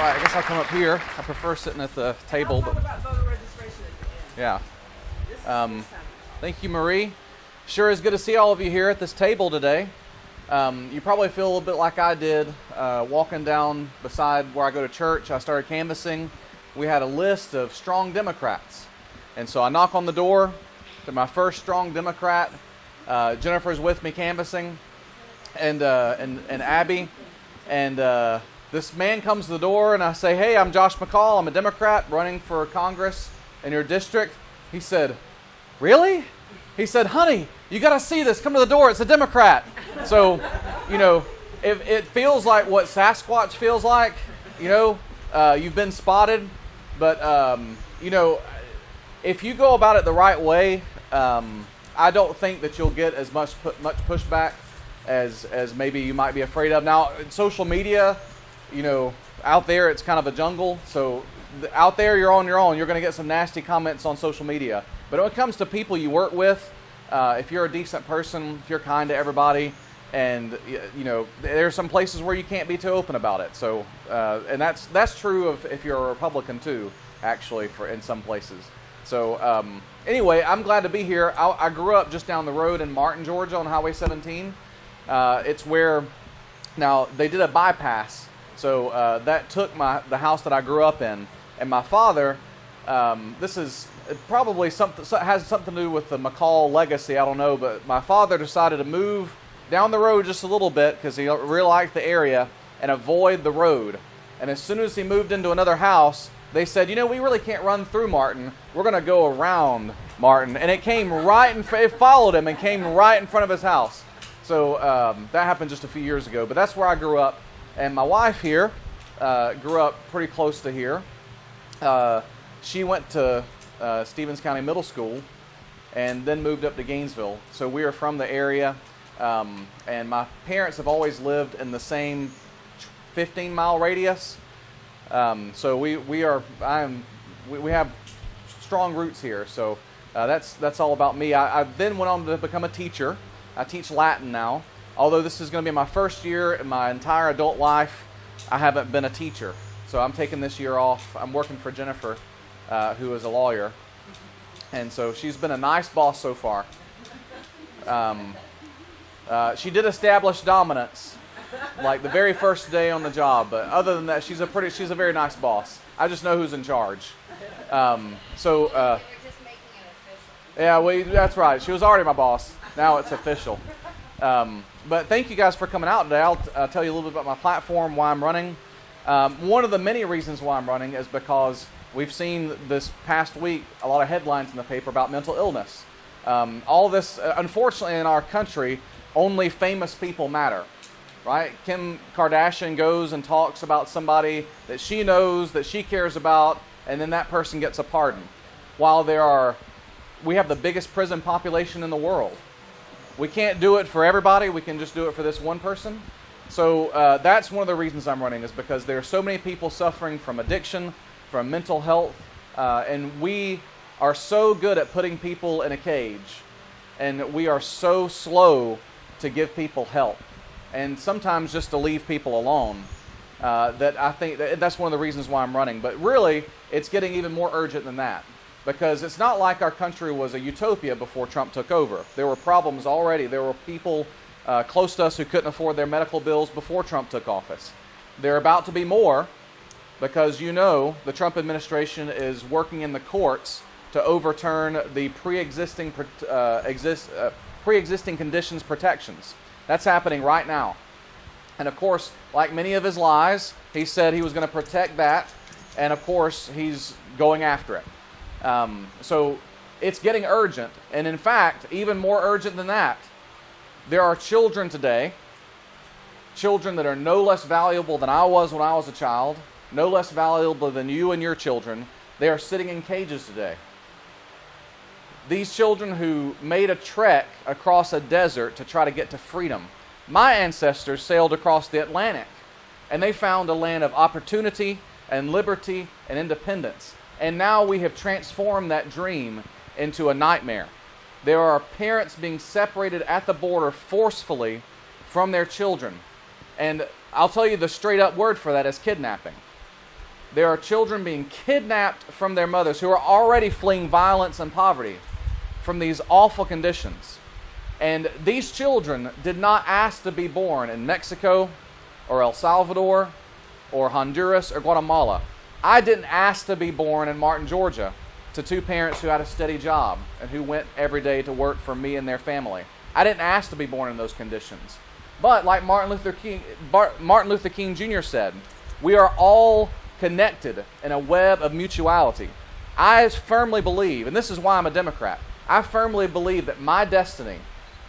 right, I guess I'll come up here. I prefer sitting at the table. I'll talk about voter registration at the end. Yeah. Thank you, Marie. Sure is good to see all of you here at this table today. You probably feel a little bit like I did walking down beside where I go to church. I started canvassing. We had a list of strong Democrats. And so I knock on the door to my first strong Democrat. Jennifer's with me canvassing, and Abby. And this man comes to the door, and I say, "Hey, I'm Josh McCall. I'm a Democrat running for Congress in your district." He said, "Really?" He said, "Honey, you got to see this. Come to the door. It's a Democrat." So, if it feels like what Sasquatch feels like, you've been spotted. But, if you go about it the right way, I don't think that you'll get as much pushback as maybe you might be afraid of. Now, social media, out there, it's kind of a jungle. So out there, you're on your own. You're going to get some nasty comments on social media. But when it comes to people you work with, if you're a decent person, if you're kind to everybody, and there are some places where you can't be too open about it. So, and that's true of if you're a Republican too, actually, in some places. So anyway, I'm glad to be here. I grew up just down the road in Martin, Georgia, on Highway 17. It's where now they did a bypass, so that took the house that I grew up in, and my father. This is probably has something to do with the McCall legacy. I don't know, but my father decided to move down the road just a little bit because he really liked the area and avoid the road. And as soon as he moved into another house, they said, we really can't run through Martin. We're going to go around Martin. And it followed him and came right in front of his house. So that happened just a few years ago. But that's where I grew up. And my wife here grew up pretty close to here. She went to Stevens County Middle School and then moved up to Gainesville. So we are from the area. And my parents have always lived in the same 15-mile radius. So we have strong roots here. So that's all about me. I then went on to become a teacher. I teach Latin now. Although this is going to be my first year in my entire adult life, I haven't been a teacher. So I'm taking this year off. I'm working for Jennifer, who is a lawyer. And so she's been a nice boss so far. She did establish dominance, like the very first day on the job. But other than that, she's a very nice boss. I just know who's in charge. You're just making it official. Yeah, that's right. She was already my boss. Now it's official. But thank you guys for coming out today. I'll tell you a little bit about my platform, why I'm running. One of the many reasons why I'm running is because we've seen this past week a lot of headlines in the paper about mental illness. All this, unfortunately, in our country, only famous people matter, right? Kim Kardashian goes and talks about somebody that she knows, that she cares about, and then that person gets a pardon. While we have the biggest prison population in the world. We can't do it for everybody. We can just do it for this one person. So that's one of the reasons I'm running, is because there are so many people suffering from addiction, from mental health, and we are so good at putting people in a cage, and we are so slow to give people help, and sometimes just to leave people alone. That I think that's one of the reasons why I'm running. But really, it's getting even more urgent than that, because it's not like our country was a utopia before Trump took over. There were problems already. There were people close to us who couldn't afford their medical bills before Trump took office. There are about to be more, because the Trump administration is working in the courts to overturn the pre-existing conditions protections. That's happening right now. And of course, like many of his lies, he said he was going to protect that, and of course, he's going after it. So it's getting urgent, and in fact, even more urgent than that, there are children today, children that are no less valuable than I was when I was a child, no less valuable than you and your children. They are sitting in cages today. These children who made a trek across a desert to try to get to freedom. My ancestors sailed across the Atlantic, and they found a land of opportunity and liberty and independence. And now we have transformed that dream into a nightmare. There are parents being separated at the border forcefully from their children. And I'll tell you the straight up word for that is kidnapping. There are children being kidnapped from their mothers who are already fleeing violence and poverty from these awful conditions. And these children did not ask to be born in Mexico or El Salvador or Honduras or Guatemala. I didn't ask to be born in Martin, Georgia, to two parents who had a steady job and who went every day to work for me and their family. I didn't ask to be born in those conditions. But like Martin Luther King Jr. said, we are all connected in a web of mutuality. I firmly believe, and this is why I'm a Democrat, I firmly believe that my destiny,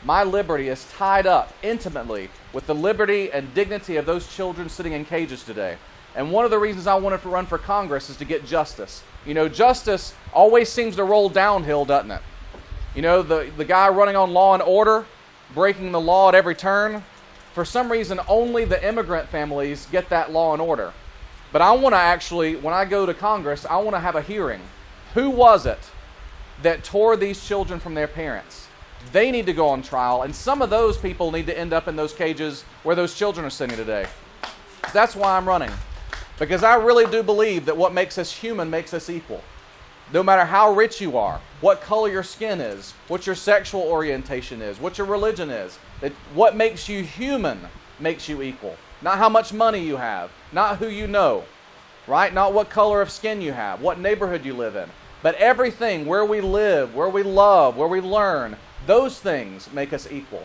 my liberty is tied up intimately with the liberty and dignity of those children sitting in cages today. And one of the reasons I wanted to run for Congress is to get justice. You know, justice always seems to roll downhill, doesn't it? You know, the guy running on law and order, breaking the law at every turn. For some reason, only the immigrant families get that law and order. But I want to actually, when I go to Congress, I want to have a hearing. Who was it that tore these children from their parents? They need to go on trial, and some of those people need to end up in those cages where those children are sitting today. So that's why I'm running. Because I really do believe that what makes us human makes us equal. No matter how rich you are, what color your skin is, what your sexual orientation is, what your religion is, that what makes you human makes you equal. Not how much money you have, not who you know, right? Not what color of skin you have, what neighborhood you live in. But everything, where we live, where we love, where we learn, those things make us equal.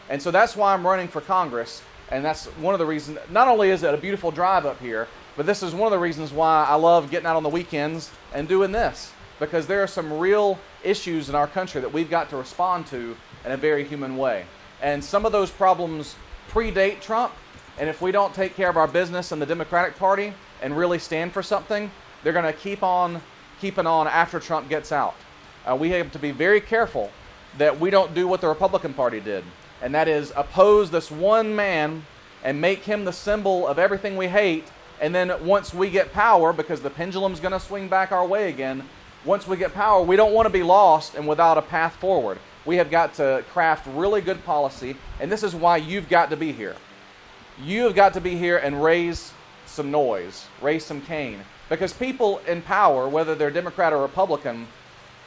And so that's why I'm running for Congress. And that's one of the reasons, not only is it a beautiful drive up here, but this is one of the reasons why I love getting out on the weekends and doing this. Because there are some real issues in our country that we've got to respond to in a very human way. And some of those problems predate Trump. And if we don't take care of our business in the Democratic Party and really stand for something, they're going to keep on keeping on after Trump gets out. We have to be very careful that we don't do what the Republican Party did. And that is oppose this one man and make him the symbol of everything we hate. And then once we get power, because the pendulum's going to swing back our way again, once we get power, we don't want to be lost and without a path forward. We have got to craft really good policy, and this is why you've got to be here. You have got to be here and raise some noise, raise some cane. Because people in power, whether they're Democrat or Republican,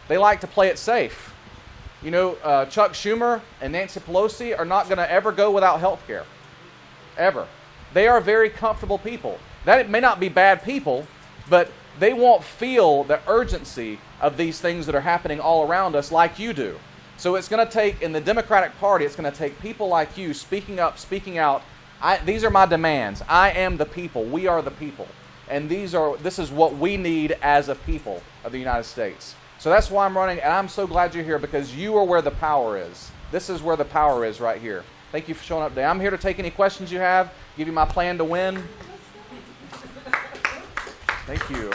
they like to play it safe. You know, Chuck Schumer and Nancy Pelosi are not going to ever go without health care. Ever. They are very comfortable people. That may not be bad people, but they won't feel the urgency of these things that are happening all around us like you do. So it's going to take, in the Democratic Party, it's going to take people like you speaking up, speaking out. These are my demands. I am the people. We are the people. And this is what we need as a people of the United States. So that's why I'm running, and I'm so glad you're here because you are where the power is. This is where the power is right here. Thank you for showing up today. I'm here to take any questions you have, give you my plan to win. Thank you.